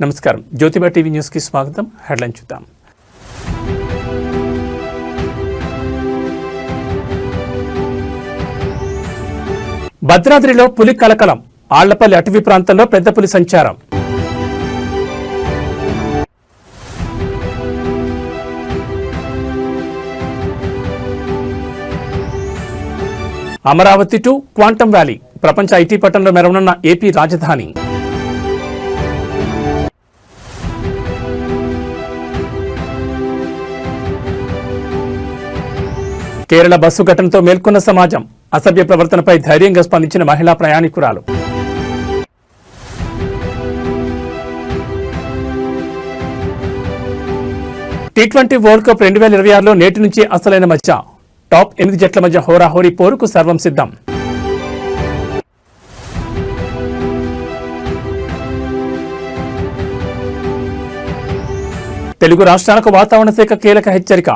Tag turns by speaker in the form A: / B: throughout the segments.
A: నమస్కారం. Jyotiba TV news కి స్వాగతం. హెడ్లైన్ చూద్దాం. భద్రాద్రిలో పులి కలకలం. ఆళ్లపల్లి అటవీ ప్రాంతంలో పెద్ద పులి సంచారం. అమరావతి టు క్వాంటమ్ వ్యాలీ ప్రపంచ ఐటీ పట్టణంలో మెరవనున్న ఏపీ రాజధాని. కేరళ బస్సు ఘటనతో మేల్కొన్న సమాజం. అసభ్య ప్రవర్తనపై ధైర్యంగా స్పందించిన మహిళా ప్రయాణికురాలు. టీ20 వరల్డ్ కప్ 2026లో నేటి నుంచి అసలైన మధ్య టాప్ 8 జట్ల మధ్య హోరాహోరీ పోరుకు సర్వం సిద్ధం. తెలుగు రాష్ట్రాలకు వాతావరణ శాఖ కీలక హెచ్చరిక.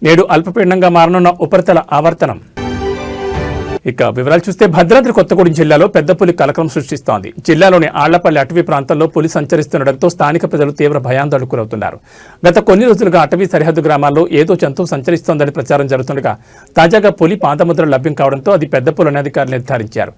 A: నేడు అల్పపీడనంగా మారనున్న ఉపరితల ఆవర్తనం. ఇక వివరాలు చూస్తే భద్రాద్రి కొత్తగూడెం జిల్లాలో పెద్ద పులి కలకలం సృష్టిస్తోంది. జిల్లాలోని ఆళ్లపల్లి అటవీ ప్రాంతంలో పులి సంచరిస్తుండటంతో స్థానిక ప్రజలు తీవ్ర భయాందోళనకు గురవుతున్నారు. గత కొన్ని రోజులుగా అటవీ సరిహద్దు గ్రామాల్లో ఏదో జంతువు సంచరిస్తోందని ప్రచారం జరుగుతుండగా తాజాగా పులి పాదముద్రలు లభ్యం కావడంతో అది పెద్ద పులని అధికారులు నిర్ధారించారు.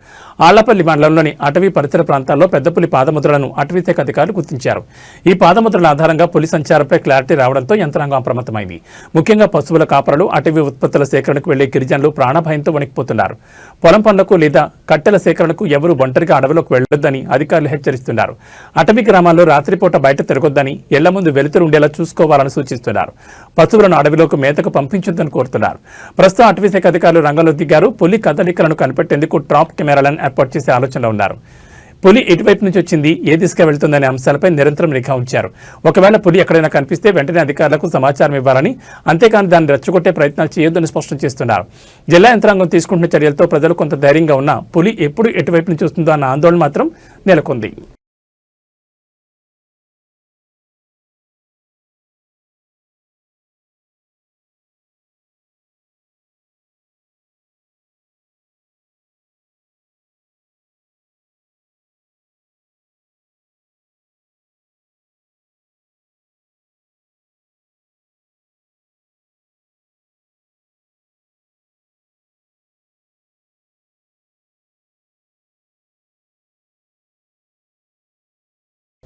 A: ఆళ్లపల్లి మండలంలోని అటవీ పరిసర ప్రాంతాల్లో పెద్ద పులి పాదముద్రలను అటవీ శాఖ అధికారులు గుర్తించారు. ఈ పాదముద్రల ఆధారంగా పులి సంచారంపై క్లారిటీ రావడంతో యంత్రాంగం అప్రమత్తమైంది. ముఖ్యంగా పశువుల కాపరులు, అటవీ ఉత్పత్తుల సేకరణకు వెళ్లే గిరిజనులు ప్రాణభయంతో వణికిపోతున్నారు. పొలం పనులకు లేదా కట్టెల సేకరణకు ఎవరూ ఒంటరిగా అడవులకు వెళ్లొద్దని అధికారులు హెచ్చరిస్తున్నారు. అటవీ గ్రామాల్లో రాత్రిపూట బయట తిరగొద్దని, ఇళ్ల ముందు వెలుతురు ఉండేలా చూసుకోవాలని సూచిస్తున్నారు. పశువులను అడవిలోకి మేతకు పంపించొద్దని కోరుతున్నారు. ప్రస్తుతం అటవీ శాఖ అధికారులు రంగంలో దిగారు. పులి కదలికలను కనిపెట్టేందుకు ట్రాప్ కెమెరాలను ఏర్పాటు చేసే ఆలోచనలో ఉన్నారు. పులి ఎటువైపు నుంచి వచ్చింది, ఏ దిశగా వెళ్తుందనే అంశాలపై నిరంతరం నిఘా ఉంచారు. ఒకవేళ పులి ఎక్కడైనా కనిపిస్తే వెంటనే అధికారులకు సమాచారం ఇవ్వాలని, అంతేకాని దాన్ని రెచ్చగొట్టే ప్రయత్నాలు చేయొద్దని స్పష్టం చేస్తున్నారు. జిల్లా యంత్రాంగం తీసుకుంటున్న చర్యలతో ప్రజలు కొంత ధైర్యంగా ఉన్నా పులి ఎప్పుడు ఎటువైపు నుంచి వస్తుందో అన్న ఆందోళన మాత్రం నెలకొంది.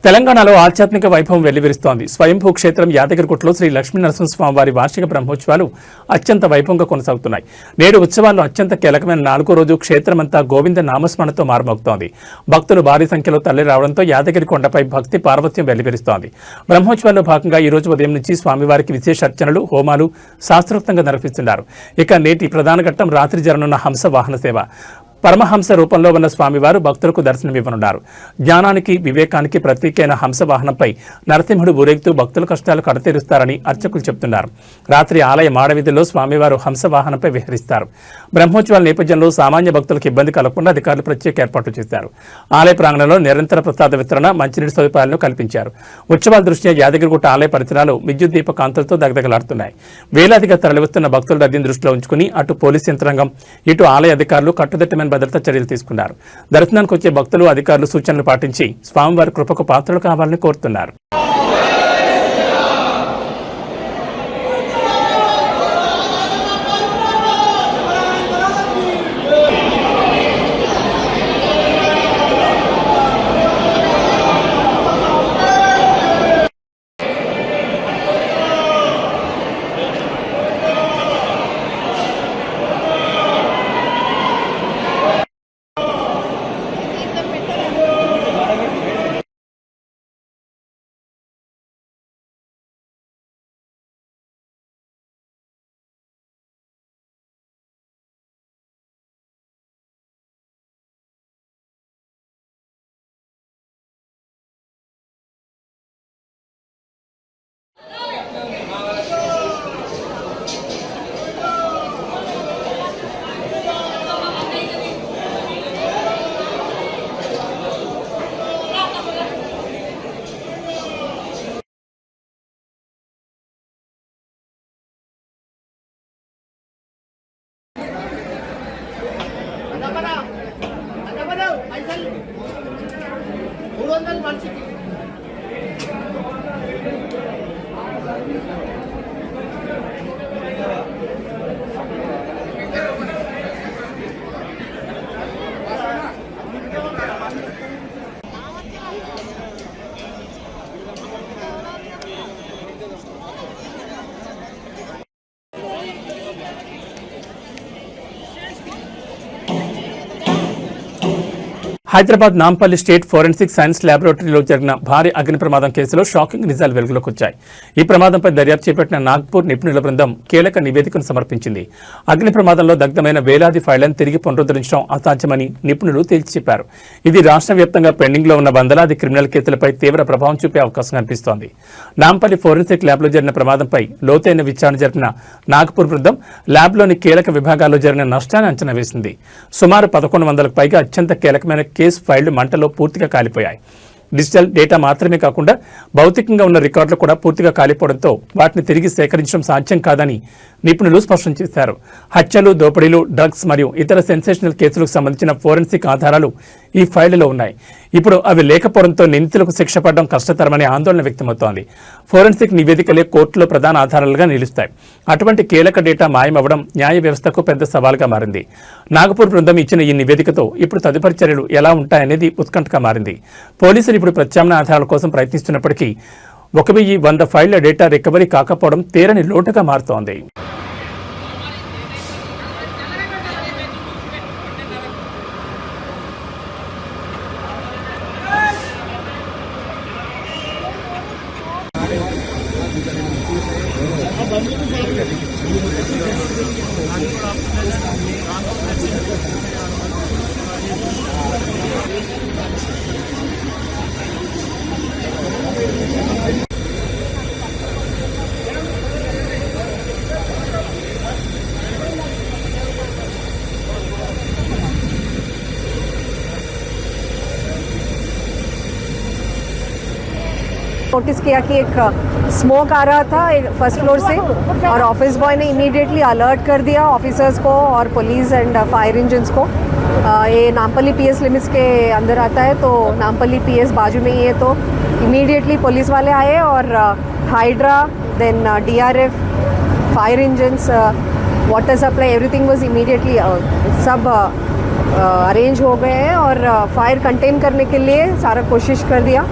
A: తెలంగాణలో ఆధ్యాత్మిక వైభవం వెల్లివిరుస్తోంది. స్వయంభూ క్షేత్రం యాదగిరిగుట్టలో శ్రీ లక్ష్మీ నరసింహస్వామివారి వార్షిక బ్రహ్మోత్సవాలు అత్యంత వైభవంగా కొనసాగుతున్నాయి. నేడు ఉత్సవాల్లో అత్యంత కీలకమైన 4వ రోజు క్షేత్రమంతా గోవింద నామస్మరణతో మారుమోగుతోంది. భక్తులు భారీ సంఖ్యలో తరలి రావడంతో యాదగిరి కొండపై భక్తి పార్వత్యం వెల్లివిరుస్తోంది. బ్రహ్మోత్సవాల్లో భాగంగా ఈ రోజు ఉదయం నుంచి స్వామివారికి విశేష అర్చనలు, హోమాలు శాస్త్రోక్తంగా నిర్వహిస్తున్నారు. ఇక నేటి ప్రధాన ఘట్టం రాత్రి జరగనున్న హంస వాహన సేవ. పరమహంస రూపంలో ఉన్న స్వామివారు భక్తులకు దర్శనమివ్వనున్నారు. జ్ఞానానికి, వివేకానికి ప్రతీకైన హంస వాహనంపై నరసింహుడు ఊరేగుతూ భక్తుల కష్టాలు కడతీరుస్తారని అర్చకులు చెబుతున్నారు. రాత్రి ఆలయ మాడవీధుల్లో స్వామివారు హంస వాహనంపై విహరిస్తారు. బ్రహ్మోత్సవాల నేపథ్యంలో సామాన్య భక్తులకు ఇబ్బంది కలగకుండా అధికారులు ప్రత్యేక ఏర్పాట్లు చేశారు. ఆలయ ప్రాంగణంలో నిరంతర ప్రసాద వితరణ, మంచినీటి సదుపాయాలను కల్పించారు. ఉత్సవాల దృష్ట్యా యాదగిరిగుట్ట ఆలయ పరిసరాలు విద్యుత్ దీప కాంతులతో దగదగలాడుతున్నాయి. వేలాదిగా తరలివస్తున్న భక్తుల రద్దీని దృష్టిలో ఉంచుకుని అటు పోలీసు యంత్రాంగం, ఇటు ఆలయ అధికారులు కట్టుదిట్టమైన భద్రతా చర్యలు తీసుకున్నారు. దర్శనానికి వచ్చే భక్తులు, అధికారులు సూచనలు పాటించి స్వామివారి కృపకు పాత్రలు కావాలని కోరుతున్నారు. Hyderabad Nampally state forensic science ల్యాబొరేటరీలో జరిగిన భారీ అగ్ని ప్రమాదం కేసులో షాకింగ్ నిజాలు వెలుగులోకి వచ్చాయి. ఈ ప్రమాదంపై దర్యాప్తు చేపట్టిన నాగ్పూర్ నిపుణుల బృందం కీలక నివేదికను సమర్పించింది. అగ్ని ప్రమాదంలో దగ్ధమైన వేలాది ఫైళ్లను తిరిగి పునరుద్ధరించడం అసాధ్యమని నిపుణులు తేల్చి చెప్పారు. ఇది రాష్ట్ర వ్యాప్తంగా పెండింగ్లో ఉన్న వందలాది క్రిమినల్ కేసులపై తీవ్ర ప్రభావం చూపే అవకాశం కనిపిస్తోంది. నాంపల్లి ఫోరెన్సిక్ ల్యాబ్లో జరిగిన ప్రమాదంపై లోతైన విచారణ జరిపిన నాగ్పూర్ బృందం ల్యాబ్లోని కీలక విభాగాల్లో జరిగిన నష్టాన్ని అంచనా వేసింది. సుమారు 1100కు పైగా అత్యంత కీలకమైన కేసు ఫైళ్లు మంటలో పూర్తిగా కాలిపోయాయి. డిజిటల్ డేటా మాత్రమే కాకుండా భౌతికంగా ఉన్న రికార్డులు కూడా పూర్తిగా కాలిపోవడంతో వాటిని తిరిగి సేకరించడం సాధ్యం కాదని నిపుణులు స్పష్టం చేశారు. హత్యలు, దోపిడీలు, డ్రగ్స్ మరియు ఇతర సెన్సేషనల్ కేసులకు సంబంధించిన ఫోరెన్సిక్ ఆధారాలు ఈ ఫైళ్లలో ఉన్నాయి. ఇప్పుడు అవి లేకపోవడంతో నిందితులకు శిక్ష పడడం కష్టతరమనే ఆందోళన వ్యక్తమవుతోంది. ఫోరెన్సిక్ నివేదికలే కోర్టులో ప్రధాన ఆధారాలుగా నిలుస్తాయి. అటువంటి కీలక డేటా మాయమవ్వడం న్యాయ వ్యవస్థకు పెద్ద సవాల్గా మారింది. నాగపూర్ బృందం ఇచ్చిన ఈ నివేదికతో ఇప్పుడు తదుపరి చర్యలు ఎలా ఉంటాయనేది ఉత్కంఠగా మారింది. పోలీసులు ఇప్పుడు ప్రత్యామ్నాయ ఆధారాల కోసం ప్రయత్నిస్తున్నప్పటికీ 1100 ఫైళ్ల డేటా రికవరీ కాకపోవడం తీరని లోటుగా మారుతోంది.
B: नोटिस किया कि एक स्मोक आ रहा था फर्स्ट फ्लोर से और ऑफिस बॉय ने इमीडिएटली अलर्ट कर दिया ऑफिसर्स को और पुलिस एंड फायर इंजन्स को। ये नामपल्ली पीएस लिमिट्स के अंदर आता है, तो नामपल्ली पीएस बाजू में ही है, तो इमीडिएटली पुलिस वाले आए और HYDRAA then DRF fire engines water supply everything was immediately सब अरेंज हो गए हैं और फायर कंटेन करने के लिए सारा कोशिश कर दिया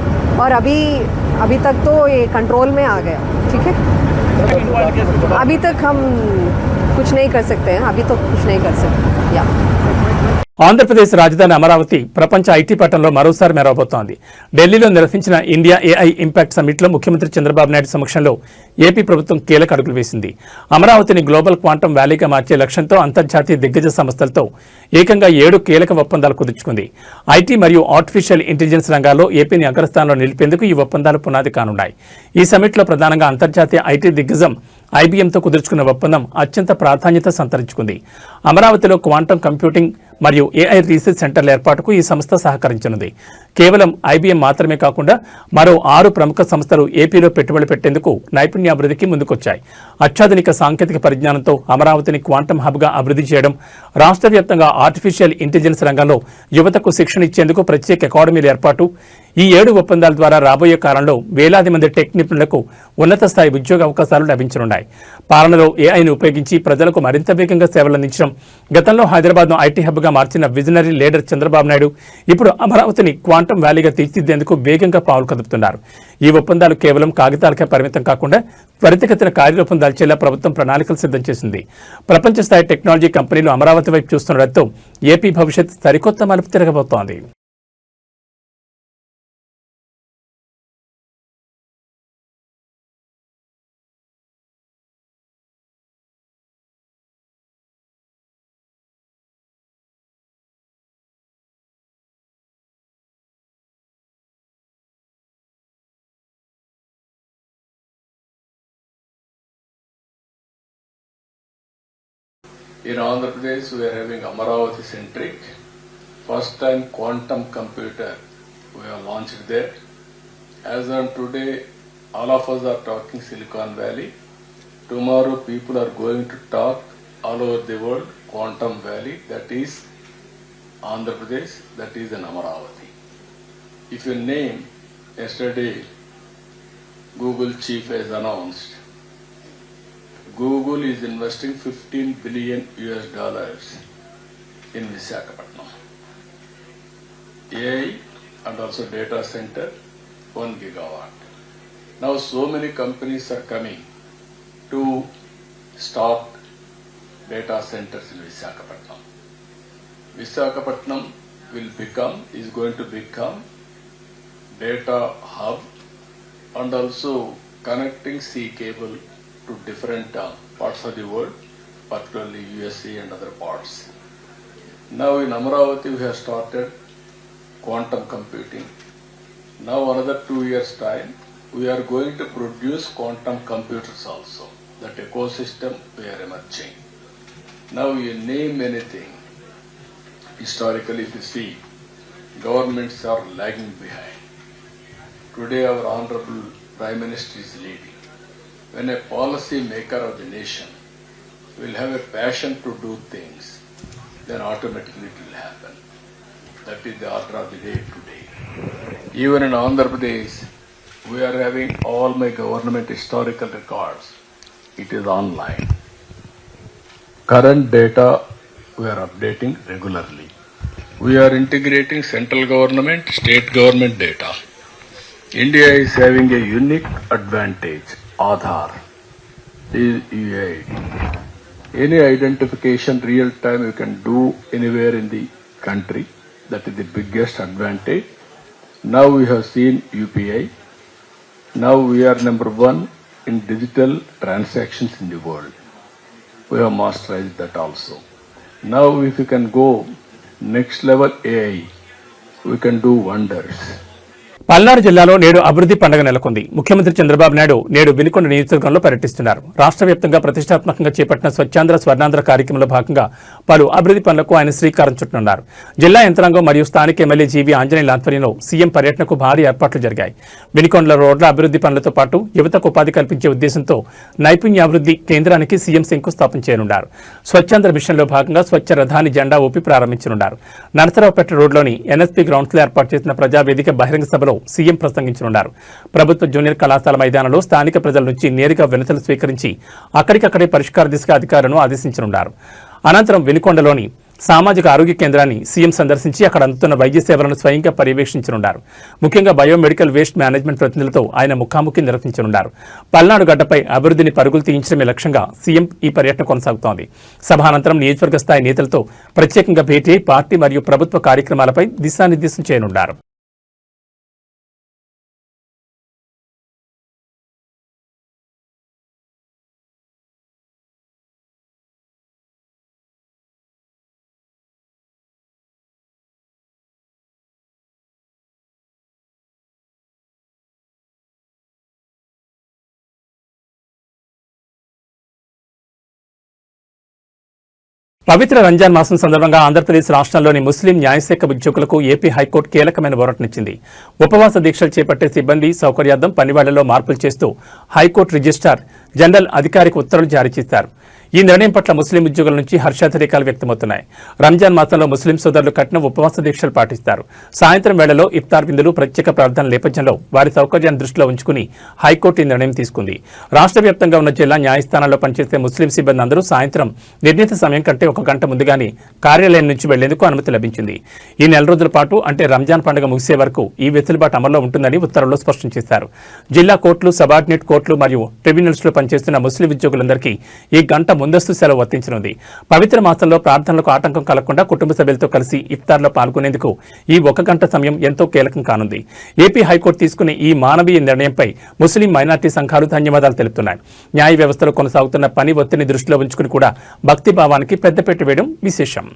B: और अभी तक तो ये कंट्रोल में आ गया। ठीक है, अभी तक हम कुछ नहीं कर सकते हैं, अभी तो कुछ नहीं कर सकते। या
A: ఆంధ్రప్రదేశ్ రాజధాని అమరావతి ప్రపంచ ఐటీ పట్టణంలో మరోసారి మెరవబోతోంది. ఢిల్లీలో నిర్వహించిన ఇండియా ఏఐ ఇంపాక్ట్ సమ్మిట్లో ముఖ్యమంత్రి చంద్రబాబు నాయుడు సమక్షంలో ఏపీ ప్రభుత్వం కీలక అడుగులు వేసింది. అమరావతిని గ్లోబల్ క్వాంటమ్ వ్యాలీగా మార్చే లక్ష్యంతో అంతర్జాతీయ దిగ్గజ సంస్థలతో ఏకంగా 7 కీలక ఒప్పందాలు కుదుర్చుకుంది. ఐటీ మరియు ఆర్టిఫిషియల్ ఇంటెలిజెన్స్ రంగాల్లో ఏపీని అగ్రస్థానంలో నిలిపేందుకు ఈ ఒప్పందాలు పునాది కానున్నాయి. ఈ సమ్మిట్లో ప్రధానంగా అంతర్జాతీయ ఐటీ దిగ్గజం ఐబీఎంతో కుదుర్చుకున్న ఒప్పందం అత్యంత ప్రాధాన్యత సంతరించుకుంది. అమరావతిలో క్వాంటమ్ కంప్యూటింగ్ మరియు ఏఐ రీసెర్చ్ సెంటర్ల ఏర్పాటుకు ఈ సంస్థ సహకరించనుంది. కేవలం ఐబీఎం మాత్రమే కాకుండా మరో 6 ప్రముఖ సంస్థలు ఏపీలో పెట్టుబడులు పెట్టేందుకు నైపుణ్యాభివృద్ధికి ముందుకొచ్చాయి. అత్యాధునిక సాంకేతిక పరిజ్ఞానంతో అమరావతిని క్వాంటమ్ హబ్గా అభివృద్ధి చేయడం, రాష్ట్ర వ్యాప్తంగా ఆర్టిఫిషియల్ ఇంటెలిజెన్స్ రంగంలో యువతకు శిక్షణ ఇచ్చేందుకు ప్రత్యేక అకాడమీల ఏర్పాటు, ఈ 7 ఒప్పందాల ద్వారా రాబోయే కాలంలో వేలాది మంది టెక్ నిపుణులకు ఉన్నత స్థాయి ఉద్యోగ అవకాశాలు లభించనున్నాయి. పాలనలో ఏఐని ఉపయోగించి ప్రజలకు మరింత వేగంగా సేవలందించడం, గతంలో హైదరాబాద్ను ఐటీ హబ్గా మార్చిన విజనరీ లీడర్ చంద్రబాబు నాయుడు ఇప్పుడు అమరావతిని క్వాంటమ్ వ్యాలీగా తీర్చిదిద్దేందుకు వేగంగా పావులు కదుపుతున్నారు. ఈ ఒప్పందాలు కేవలం కాగితాలకే పరిమితం కాకుండా త్వరితగతిన కార్యరూపం దాల్చేలా ప్రభుత్వం ప్రణాళికలు సిద్ధం చేసింది. ప్రపంచ స్థాయి టెక్నాలజీ కంపెనీలు అమరావతి వైపు చూస్తుండటంతో ఏపీ భవిష్యత్ సరికొత్త మలుపు తిరగబోతోంది.
C: In Andhra Pradesh, we are having Amaravati centric. First time quantum computer we have launched there. As on today, all of us are talking Silicon Valley. Tomorrow, people are going to talk all over the world Quantum Valley. That is Andhra Pradesh. That is in Amaravati. If you name, yesterday, Google chief has announced Google is investing $15 billion in Visakhapatnam. AI and also data center, 1 gigawatt. Now so many companies are coming to start data centers in Visakhapatnam. Visakhapatnam is going to become data hub and also connecting sea cable to different parts of the world, particularly USA and other parts. Now in Amaravati we have started quantum computing. Now another 2 years time we are going to produce quantum computers also. That ecosystem we are emerging. Now you name anything. Historically if you see, governments are lagging behind. Today our Honorable Prime Minister is leading. When a policy maker of the nation will have a passion to do things, then automatically it will happen. That is the order of the day today. Even in Andhra Pradesh, we are having all my government historical records. It is online. Current data we are updating regularly. We are integrating central government, state government data. India is having a unique advantage, Aadhaar, is UAID. Any identification real time you can do anywhere in the country. That is the biggest advantage. Now we have seen UPI. Now we are number one in digital transactions in the world. We have masterized that also. Now if you can go next level AI, we can do wonders.
A: Palnadu జిల్లాలో నేడు అభివృద్ధి పండుగ నెలకొంది. ముఖ్యమంత్రి చంద్రబాబు నాయుడు నేడు వినుకొండ నియోజకవర్గంలో పర్యటిస్తున్నారు. రాష్ట్ర వ్యాప్తంగా ప్రతిష్టాత్మకంగా చేపట్టిన స్వచ్ఛాంధ్ర స్వర్ణాంధ్ర కార్యక్రమంలో భాగంగా పలు అభివృద్ధి పనులకు ఆయన శ్రీకారం చుట్టనున్నారు. జిల్లా యంత్రాంగం మరియు స్థానిక ఎమ్మెల్యే జీవీ ఆంజనేయుల ఆధ్వర్యంలో సీఎం పర్యటనకు భారీ ఏర్పాట్లు జరిగాయి. వినుకొండల రోడ్ల అభివృద్ధి పనులతో పాటు యువతకు ఉపాధి కల్పించే ఉద్దేశంతో నైపుణ్యాభివృద్ధి కేంద్రానికి సీఎం శంకుస్థాపన చేయనున్నారు. స్వచ్ఛాంధ్ర మిషన్లో భాగంగా స్వచ్ఛ రథాన్ని జెండా ఊపి ప్రారంభించనున్నారు. నరసరావుపేట రోడ్లోని ఎన్ఎస్పీ గ్రౌండ్స్లో ఏర్పాటు చేసిన ప్రజావేదిక బహిరంగ సభలో సీఎం ప్రసంగించనున్నారు. ప్రభుత్వ జూనియర్ కళాశాల మైదానంలో స్థానిక ప్రజల నుంచి నేరుగా వినతులు స్వీకరించి అక్కడికక్కడే పరిష్కార దిశగా అధికారులను ఆదేశించనున్నారు. అనంతరం వినుకొండలోని సామాజిక ఆరోగ్య కేంద్రాన్ని సీఎం సందర్శించి అక్కడ అందుతున్న వైద్య సేవలను స్వయంగా పర్యవేక్షించనున్నారు. ముఖ్యంగా బయోమెడికల్ వేస్ట్ మేనేజ్మెంట్ ప్రతినిధులతో ఆయన ముఖాముఖి నిర్వహించనున్నారు. పల్నాడు గడ్డపై అభివృద్ధిని పరుగులు తీయించడమే లక్ష్యంగా సీఎం ఈ పర్యటన కొనసాగుతోంది. సభానంతరం నియోజకవర్గ స్థాయి నేతలతో ప్రత్యేకంగా భేటీ పార్టీ మరియు ప్రభుత్వ కార్యక్రమాలపై దిశానిర్దేశం చేయనున్నారు. పవిత్ర రంజాన్ మాసం సందర్భంగా ఆంధ్రప్రదేశ్ రాష్ట్రంలోని ముస్లిం న్యాయశాఖ ఉద్యోగులకు ఏపీ హైకోర్టు కీలకమైన ఊరటనిచ్చింది. ఉపవాస దీక్షలు చేపట్టే సిబ్బంది సౌకర్యార్థం పనివాళ్లలో మార్పులు చేస్తూ హైకోర్టు రిజిస్ట్రార్ జనరల్ అధికారిక ఉత్తర్వులు జారీ చేశారు. ఈ నిర్ణయం పట్ల ముస్లిం ఉద్యోగుల నుంచి హర్షాతిరేకాలు వ్యక్తమవుతున్నాయి. రంజాన్ మాసంలో ముస్లిం సోదరులు కఠిన ఉపవాస దీక్షలు పాటిస్తారు. సాయంత్రం వేళలో ఇఫ్తార్ విందులు ప్రత్యేక ప్రార్థనల నేపథ్యంలో వారి సౌకర్యాన్ని దృష్టిలో ఉంచుకుని హైకోర్టు ఈ నిర్ణయం తీసుకుంది. రాష్ట్ర వ్యాప్తంగా ఉన్న జిల్లా న్యాయస్థానాల్లో పనిచేసే ముస్లిం సిబ్బంది అందరూ సాయంత్రం నిర్ణీత సమయం కంటే 1 గంట ముందుగానే కార్యాలయం నుంచి వెళ్లేందుకు అనుమతి లభించింది. ఈ నెల రోజుల పాటు అంటే రంజాన్ పండుగ ముగిసే వరకు ఈ వెసులుబాటు అమల్లో ఉంటుందని ఉత్తర్వుల్లో స్పష్టం చేశారు. జిల్లా కోర్టులు, సబార్డినేట్ కోర్టులు మరియు ట్రిబ్యునల్స్ లో పనిచేస్తున్న ముస్లిం ఉద్యోగులందరికీ ఈ గంట ముందస్తు సెలవు వర్తించనుంది. పవిత్ర మాసంలో ప్రార్థనలకు ఆటంకం కలగకుండా కుటుంబ సభ్యులతో కలిసి ఇఫ్తార్లో పాల్గొనేందుకు ఈ 1 గంట సమయం ఎంతో కీలకం కానుంది. ఏపీ హైకోర్టు తీసుకునే ఈ మానవీయ నిర్ణయంపై ముస్లిం మైనార్టీ సంఘాలు ధన్యవాదాలు తెలుపుతున్నాయి. న్యాయ వ్యవస్థలో కొనసాగుతున్న పని ఒత్తిడిని దృష్టిలో ఉంచుకుని కూడా భక్తి భావానికి పెద్దపీట వేయడం విశేషం.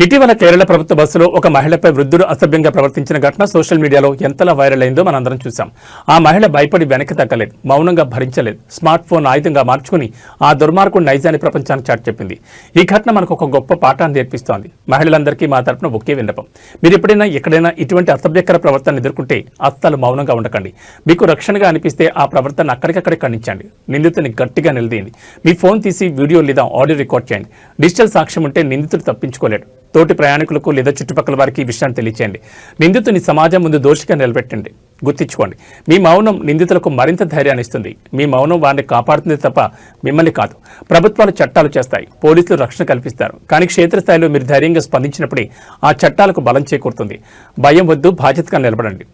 A: ఇటీవల కేరళ ప్రభుత్వ బస్సులో ఒక మహిళపై వృద్ధుడు అసభ్యంగా ప్రవర్తించిన ఘటన సోషల్ మీడియాలో ఎంతలా వైరల్ అయిందో మనందరం చూసాం. ఆ మహిళ భయపడి వెనక్కి తగ్గలేదు, మౌనంగా భరించలేదు, స్మార్ట్ ఫోన్ ఆయుధంగా మార్చుకుని ఆ దుర్మార్గుడు నైజాన్ని ప్రపంచానికి చాటి చెప్పింది. ఈ ఘటన మనకు ఒక గొప్ప పాఠాన్ని నేర్పిస్తోంది. మహిళలందరికీ మా తరపున ఒకే విన్నపం, మీరు ఎప్పుడైనా ఎక్కడైనా ఇటువంటి అసభ్యకర ప్రవర్తన ఎదుర్కొంటే అస్సలు మౌనంగా ఉండకండి. మీకు రక్షణగా అనిపిస్తే ఆ ప్రవర్తన అక్కడికక్కడే ఖండించండి. నిందితుని గట్టిగా నిలదీయండి. మీ ఫోన్ తీసి వీడియో లేదా ఆడియో రికార్డ్ చేయండి. డిజిటల్ సాక్ష్యం ఉంటే నిందితుడు తప్పించుకోలేడు. తోటి ప్రయాణికులకు లేదా చుట్టుపక్కల వారికి ఈ విషయాన్ని తెలియచేయండి. నిందితుని సమాజం ముందు దోషిగా నిలబెట్టండి. గుర్తించుకోండి, మీ మౌనం నిందితులకు మరింత ధైర్యాన్ని ఇస్తుంది. మీ మౌనం వారిని కాపాడుతుంది తప్ప మిమ్మల్ని కాదు. ప్రభుత్వాలు చట్టాలు చేస్తాయి, పోలీసులు రక్షణ కల్పిస్తారు. కానీ క్షేత్రస్థాయిలో మీరు ధైర్యంగా స్పందించినప్పుడే ఆ చట్టాలకు బలం చేకూరుతుంది. భయం వద్దు, బాధ్యతగా నిలబడండి.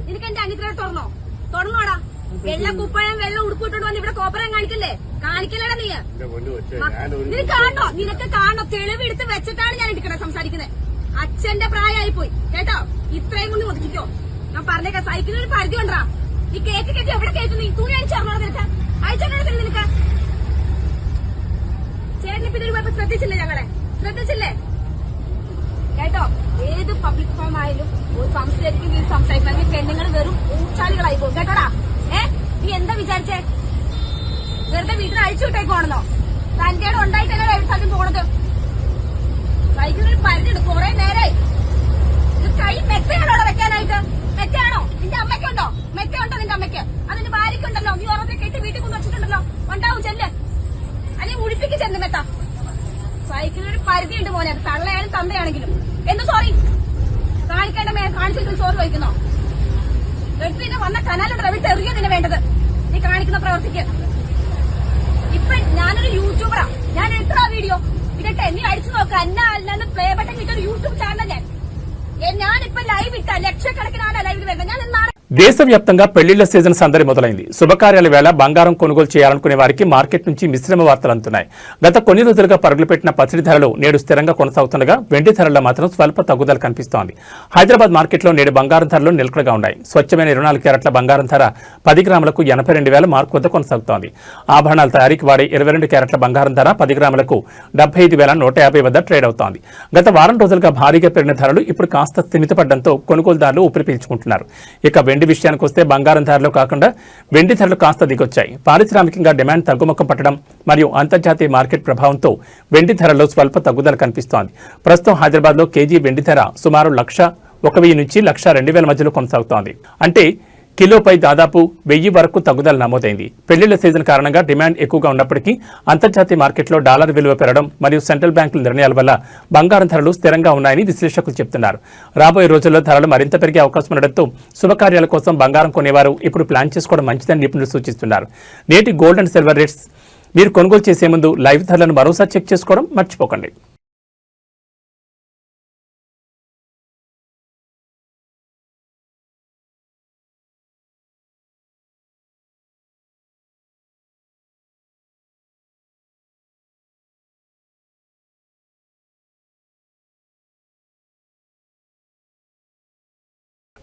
D: ഇതിക്കെന്റെ അനിത്ര തുറന്നോടാ വെള്ളം കുപ്പഴം വെള്ളം ഉടുപ്പിട്ടോണ്ട് വന്ന് ഇവിടെ കോപ്പരം കാണിക്കല്ലേ കാണിക്കല്ലേടാ നീ നിനക്ക് കാണോ തെളിവെടുത്ത് വെച്ചിട്ടാണ് ഞാൻ ഇരിക്കണേ സംസാരിക്കുന്നത്. അച്ഛന്റെ പ്രായമായി പോയി കേട്ടോ, ഇത്രയും കൊണ്ട് ഒതുക്കിക്കോ. ഞാൻ പറഞ്ഞേക്കാം, സൈക്കിളിന് ഒരു പരിധി കൊണ്ടാ. ഈ കേക്ക് കേക്ക് എവിടെ കേൾക്കുന്നു? ഈ തുണി അയച്ചറിഞ്ഞോടാ നിനക്ക്, അയച്ചറിഞ്ഞോടത്തില്ല നിനക്ക്. ചേട്ടനിപ്പോ ഇതൊരു കുഴപ്പം ശ്രദ്ധിച്ചില്ലേ കേട്ടോ? ഏത് പബ്ലിക് ഫോം ആയാലും സംസാരിക്കും സംസാരിക്കണം. പെണ്ണുങ്ങൾ വെറും ഊച്ചാലികളായി പോകും കേട്ടോടാ. നീ എന്താ വിചാരിച്ചേ? വെറുതെ വീട്ടിൽ അഴിച്ചു വിട്ടേക്കോണെന്നോ? തന്റെ ഉണ്ടായിട്ടല്ലേ എവിടെ സ്ഥലം പോണത്? സൈക്കിളിൽ പരിധിയുണ്ട്, കുറെ നേരായി. ഇത് കൈ മെത്തയാണോ വെക്കാനായിട്ട്? മെത്തയാണോ? നിന്റെ അമ്മയ്ക്കുണ്ടോ? മെത്തയുണ്ടോ നിന്റെ അമ്മയ്ക്ക്? അതിന്റെ ഭാര്യയ്ക്കുണ്ടല്ലോ. നീ ഓരോരുത്തരെ കെട്ടി വീട്ടിൽ കൊണ്ട് വെച്ചിട്ടുണ്ടല്ലോ. ഉണ്ടാവും, ചെല്ല്. അല്ലെങ്കിൽ മുഴിപ്പിക്ക് ചെന്ന് മെത്ത. സൈക്കിളിനൊരു പരിധിയുണ്ട് മോനെ, അത് തള്ളയായാലും തന്തയാണെങ്കിലും. എന്ത് സോറി കാണിക്കേണ്ട കാണിച്ചിട്ട് സോറി വഹിക്കുന്നോ? പിന്നെ വന്ന കനാലുണ്ടോ വിട്ട് എറിയോ നിന്നെ വേണ്ടത് നീ കാണിക്കുന്ന പ്രവർത്തിക്ക്. ഇപ്പൊ ഞാനൊരു യൂട്യൂബറാ, ഞാൻ എത്ര വീഡിയോ ഇടട്ടെ, നീ അടിച്ചു നോക്ക. അല്ലാന്ന് പ്ലേ ബട്ടൺ കിട്ടൊരു യൂട്യൂബ് ചാനൽ ഞാനിപ്പോ ലൈവ് ഇട്ട ലക്ഷക്കണക്കിന് ആളാ ലൈവിൽ വരുന്നത്. ഞാൻ എന്നാണ്
A: దేశవ్యాప్తంగా పెళ్లిళ్ల సీజన్ సందడి మొదలైంది. శుభకార్యాల వేళ బంగారం కొనుగోలు చేయాలనుకునే వారికి మార్కెట్ నుంచి మిశ్రమ వార్తలు అందుతున్నాయి. గత కొన్ని రోజులుగా పరుగులు పెట్టిన పసిడి ధరలు నేడు స్థిరంగా కొనసాగుతుండగా వెండి ధరల్లో మాత్రం స్వల్ప తగ్గుదల కనిపిస్తోంది. హైదరాబాద్ మార్కెట్లో నేడు బంగారం ధరలు నిలకడగా ఉన్నాయి. స్వచ్ఛమైన 24 క్యారెట్ల బంగారం ధర 10 గ్రాములకు 82,000 మార్కు వద్ద కొనసాగుతోంది. ఆభరణాల తయారీకి వాడే 22 క్యారెట్ల బంగారం ధర 10 గ్రాములకు 75,150 వద్ద ట్రేడ్ అవుతోంది. గత వారం రోజులుగా భారీగా పెరిగిన ధరలు ఇప్పుడు కాస్త స్థిమితపడడంతో కొనుగోలుదారులు ఊపిరి పీల్చుకుంటున్నారు. ఇక వెండి విషయానికి వస్తే బంగారం ధరలు కాకుండా వెండి ధరలు కాస్త దిగొచ్చాయి. పారిశ్రామికంగా డిమాండ్ తగ్గుముఖం పట్టడం మరియు అంతర్జాతీయ మార్కెట్ ప్రభావంతో వెండి ధరలో స్వల్ప తగ్గుదల కనిపిస్తోంది. ప్రస్తుతం హైదరాబాద్లో కేజీ వెండి ధర సుమారు 1,01,000 నుంచి 1,02,000 మధ్యలో కొనసాగుతోంది. అంటే కిలోపై దాదాపు 1000 వరకు తగ్గుదల నమోదైంది. పెళ్లిళ్ల సీజన్ కారణంగా డిమాండ్ ఎక్కువగా ఉన్నప్పటికీ అంతర్జాతీయ మార్కెట్లో డాలర్ విలువ పెరగడం మరియు సెంట్రల్ బ్యాంకుల నిర్ణయాల వల్ల బంగారం ధరలు స్థిరంగా ఉన్నాయని విశ్లేషకులు చెబుతున్నారు. రాబోయే రోజుల్లో ధరలు మరింత పెరిగే అవకాశం ఉండడంతో శుభకార్యాల కోసం బంగారం కొనేవారు ఇప్పుడు ప్లాన్ చేసుకోవడం మంచిదని నిపుణులు సూచిస్తున్నారు. నేటి గోల్డ్ అండ్ సిల్వర్ రేట్స్ మీరు కొనుగోలు చేసే ముందు లైవ్ ధరలను మరోసారి చెక్ చేసుకోవడం మర్చిపోకండి.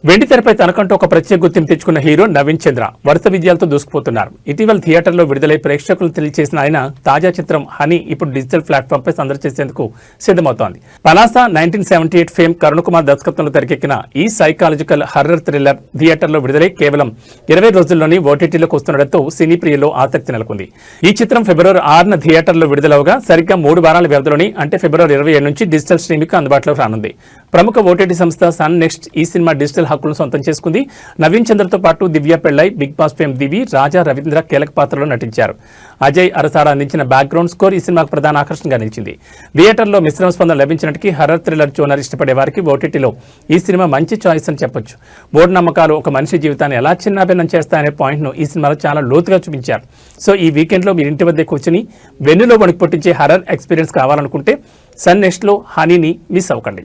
A: వెండి తెరపై తనకంటూ ఒక ప్రత్యేక గుర్తింపు తెచ్చుకున్న హీరో నవీన్ చంద్ర వరుస విజయాలతో దూసుకుపోతున్నారు. ఇటీవల థియేటర్లో విడుదలై ప్రేక్షకులు తెలియజేసిన ఆయన తాజా చిత్రం హనీ ఇప్పుడు డిజిటల్ ప్లాట్ఫామ్ పై సందడి చేసేందుకు సిద్ధమవుతోంది. పలాస 1978 ఫేమ్ కరుణకుమార్ దర్శకత్వంలో తెరకెక్కిన ఈ సైకాలజికల్ హర్రర్ థ్రిల్లర్ థియేటర్లో విడుదలై కేవలం 20 రోజుల్లోనే ఓటీటీలోకి వస్తుండటంతో సినీ ప్రియుల్లో ఆసక్తి నెలకొంది. ఈ చిత్రం ఫిబ్రవరి 6న థియేటర్లో విడుదలవగా సరిగ్గా 3 వారాల వ్యవధిలోని అంటే ఫిబ్రవరి 27 నుంచి డిజిటల్ స్ట్రీమింగ్ అందుబాటులోకి రానుంది. ప్రముఖ ఓటీటీ సంస్థ సన్ నెక్స్ట్ ఈ సినిమా డిజిటల్ హక్కులను సొంతం చేసుకుంది. నవీన్ చంద్రతో పాటు దివ్య పెళ్లై, బిగ్ బాస్ ఫేమ్ దివి, రాజా రవీంద్ర కీలక పాత్రలో నటించారు. అజయ్ అరసారా అందించిన బ్యాక్గ్రౌండ్ స్కోర్ ఈ సినిమాకు ప్రధాన ఆకర్షణగా నిలిచింది. థియేటర్లో మిశ్రమ స్పందన లభించినట్టుకి హర్రర్ థ్రిల్లర్ జోనర్ ఇష్టపడే వారికి ఓటీటీలో ఈ సినిమా మంచి చాయిస్ అని చెప్పొచ్చు. మూఢనమ్మకాలు ఒక మనిషి జీవితాన్ని ఎలా చిన్నాభిన్నం చేస్తాయనే పాయింట్ను ఈ సినిమాలో చాలా లోతుగా చూపించారు. సో ఈ వీకెండ్లో మీరు ఇంటి వద్ద కూర్చుని వెన్నులో వణుకు పుట్టించే హర్రర్ ఎక్స్పీరియన్స్ కావాలనుకుంటే సన్ నెక్స్ట్లో హనీని మిస్ అవ్వకండి.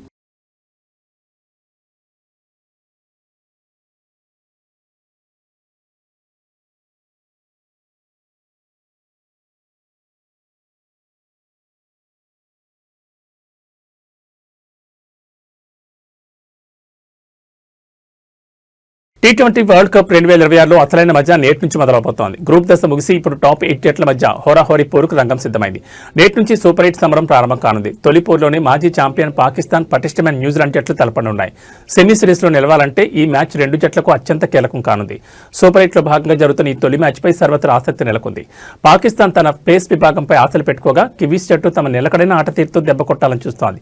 A: T20 వరల్డ్ కప్ 2026లో అసలైన మధ్య నేటి నుంచి మొదలవుతోంది. గ్రూప్ దశ ముగిసి ఇప్పుడు టాప్ 8 జట్ల మధ్య హోరాహోరీ పోరుకు రంగం సిద్ధమైంది. నేటి నుంచి సూపర్ 8 సమరం ప్రారంభం కానుంది. తొలి పోరులోనే మాజీ ఛాంపియన్ పాకిస్తాన్, పటిష్టమైన న్యూజిలాండ్ జట్లు తలపడనున్నాయి. సెమీ సిరీస్లో నిలవాలంటే ఈ మ్యాచ్ 2 జట్లకు అత్యంత కీలకం కానుంది. సూపర్ 8లో భాగంగా జరుగుతున్న ఈ తొలి మ్యాచ్పై సర్వత్రా ఆసక్తి నెలకొంది. పాకిస్తాన్ తన పేస్ విభాగంపై ఆశలు పెట్టుకోగా కివీస్ జట్టు తమ నిలకడైన ఆట తీరుతో దెబ్బ కొట్టాలని చూస్తోంది.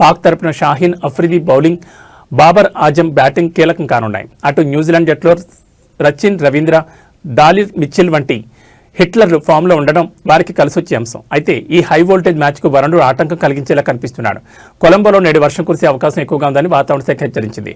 A: పాక్ తరపున షాహీన్ అఫ్రిది బౌలింగ్, బాబర్ ఆజం బ్యాటింగ్ కీలకం కానున్నాయి. అటు న్యూజిలాండ్ జట్లో రచిన్ రవీంద్ర, డాలిర్ మిచెల్ వంటి హిట్లర్లు ఫామ్లో ఉండడం వారికి కలిసొచ్చే అంశం. అయితే ఈ హై వోల్టేజ్ మ్యాచ్కు వరుణుడు ఆటంకం కలిగించేలా కనిపిస్తున్నాడు. కొలంబోలో నేడు వర్షం కురిసే అవకాశం ఎక్కువగా ఉందని వాతావరణ శాఖ హెచ్చరించింది.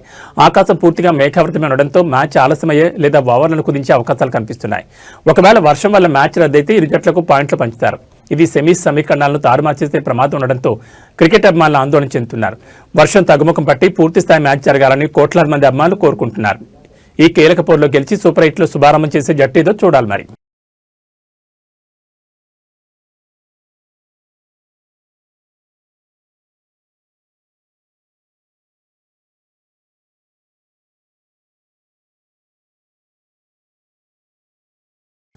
A: ఆకాశం పూర్తిగా మేఘావృతమై ఉండడంతో మ్యాచ్ ఆలస్యమయ్యే లేదా ఓవర్లను కుదించే అవకాశాలు కనిపిస్తున్నాయి. ఒకవేళ వర్షం వల్ల మ్యాచ్ రద్దయితే ఇరు జట్లకు పాయింట్లు పంచుతారు. ఇది సెమీస్ సమీకరణాలను తారుమార్చేసే ప్రమాదం ఉండడంతో క్రికెట్ అభిమానులు ఆందోళన చెందుతున్నారు. వర్షం తగ్గుముఖం పట్టి పూర్తిస్థాయి మ్యాచ్ జరగాలని కోట్లాది మంది అభిమానులు కోరుకుంటున్నారు. ఈ కీలక పోరులో గెలిచి సూపర్ 8లో శుభారంభం చేసే జట్టు ఏదో చూడాలి మరి.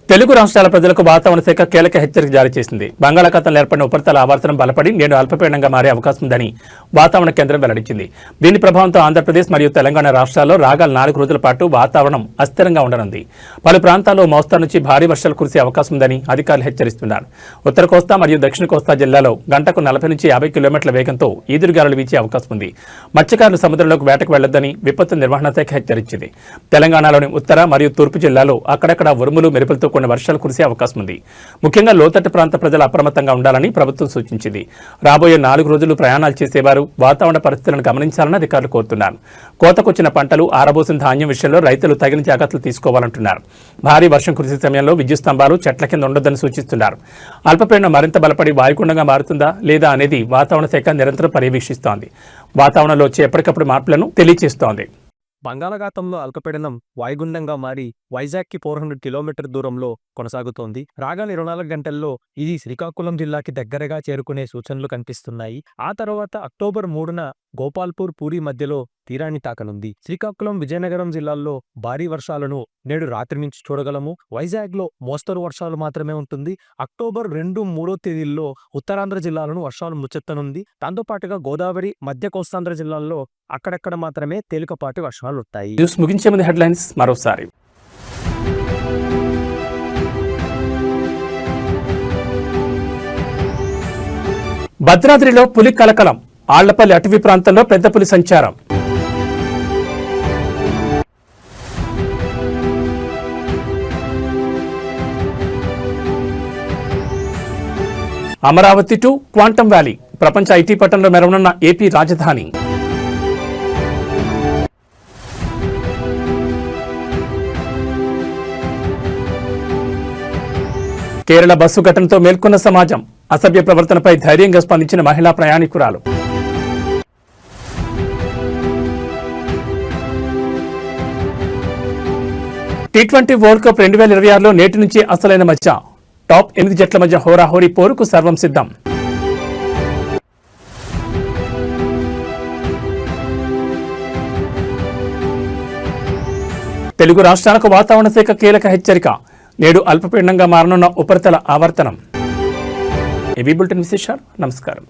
A: తెలుగు రాష్ట్రాల ప్రజలకు వాతావరణ శాఖ కీలక హెచ్చరిక జారీ చేసింది. బంగాళాఖాతంలో ఏర్పడిన ఉపరితల ఆవర్తనం బలపడి నేడు అల్పపీడనంగా మారే అవకాశం ఉందని వాతావరణ కేంద్రం వెల్లడించింది. దీని ప్రభావంతో ఆంధ్రప్రదేశ్ మరియు తెలంగాణ రాష్ట్రాల్లో రాగల 4 రోజుల పాటు వాతావరణం అస్థిరంగా ఉండనుంది. పలు ప్రాంతాల్లో మోస్తరు నుంచి భారీ వర్షాలు కురిసే అవకాశం ఉందని అధికారులు హెచ్చరిస్తున్నారు. ఉత్తర కోస్తా మరియు దక్షిణ కోస్తా జిల్లాలో గంటకు 40 నుంచి 50 కిలోమీటర్ల వేగంతో ఈదురుగాలులు వీచే అవకాశం ఉంది. మత్స్యకారులు సముద్రంలోకి వేటకు వెళ్లొద్దని విపత్తు నిర్వహణ శాఖ హెచ్చరించింది. తెలంగాణలోని ఉత్తర మరియు తూర్పు జిల్లాలో అక్కడక్కడ ఉరుములు మెరుపులతో కొన్ని వర్షాలు కురిసే అవకాశం ఉంది. ముఖ్యంగా లోతట్టు ప్రాంత ప్రజలు అప్రమత్తంగా ఉండాలని ప్రభుత్వం సూచించింది. రాబోయే 4 రోజులు ప్రయాణాలు చేసేవారు వాతావరణ పరిస్థితులను గమనించాలని అధికారులు కోరుతున్నారు. కోతకొచ్చిన పంటలు, ఆరబోసిన ధాన్యం విషయంలో రైతులు తగిన జాగ్రత్తలు తీసుకోవాలంటున్నారు. భారీ వర్షం కురిసే సమయంలో విద్యుత్ స్తంభాలు చెట్ల కింద ఉండొద్దని సూచిస్తున్నారు. అల్పపీడనం మరింత బలపడి వాయుగుండంగా మారుతుందా లేదా అనేది వాతావరణ శాఖ నిరంతరం పర్యవేక్షిస్తోంది. వాతావరణంలో వచ్చే ఎప్పటికప్పుడు మార్పులను తెలియజేస్తోంది.
E: బంగాళాఖాతంలో అల్పపీడనం వాయుగుండంగా మారి వైజాగ్కి 400 కిలోమీటర్ దూరంలో కొనసాగుతోంది. రాగల 24 గంటల్లో ఇది శ్రీకాకుళం జిల్లాకి దగ్గరగా చేరుకునే సూచనలు కనిపిస్తున్నాయి. ఆ తర్వాత అక్టోబర్ 3న గోపాల్పూర్, పూరి మధ్యలో తీరాన్ని తాకనుంది. శ్రీకాకుళం, విజయనగరం జిల్లాల్లో భారీ వర్షాలను నేడు రాత్రి నుంచి చూడగలము. వైజాగ్లో మోస్తరు వర్షాలు మాత్రమే ఉంటుంది. అక్టోబర్ 2, 3 తేదీల్లో ఉత్తరాంధ్ర జిల్లాలను వర్షాలు ముచ్చెత్తనుంది. దాంతోపాటుగా గోదావరి, మధ్య కోస్తాంధ్ర జిల్లాల్లో అక్కడక్కడ మాత్రమే తేలికపాటి వర్షాలు ఉంటాయి.
A: న్యూస్ ముగించే ముందు హెడ్లైన్స్ మరోసారి. భద్రాద్రిలో పులి కలకలం, ఆళ్లపల్లి అటవీ ప్రాంతంలో పెద్ద పులి సంచారం. అమరావతి టు క్వాంటమ్ వ్యాలీ, ప్రపంచ ఐటీ పట్టణంలో మెరవనున్న ఏపీ రాజధాని. కేరళ బస్సు ఘటనతో మేల్కొన్న సమాజం, అసభ్య ప్రవర్తనపై ధైర్యంగా స్పందించిన మహిళా ప్రయాణికురాలు. T20 వరల్డ్ కప్ 2026లో నేటి నుంచి అసలైన మధ్య టాప్ 8 జట్ల మధ్య హోరాహోరీ పోరుకు సర్వం సిద్ధం. తెలుగు రాష్ట్రాలకు వాతావరణ శాఖ కీలక హెచ్చరిక. నేడు అల్పపీడనంగా మారనున్న ఉపరితల ఆవర్తనం. ఇవి బులెటిన్ విశేషాలు. నమస్కారం.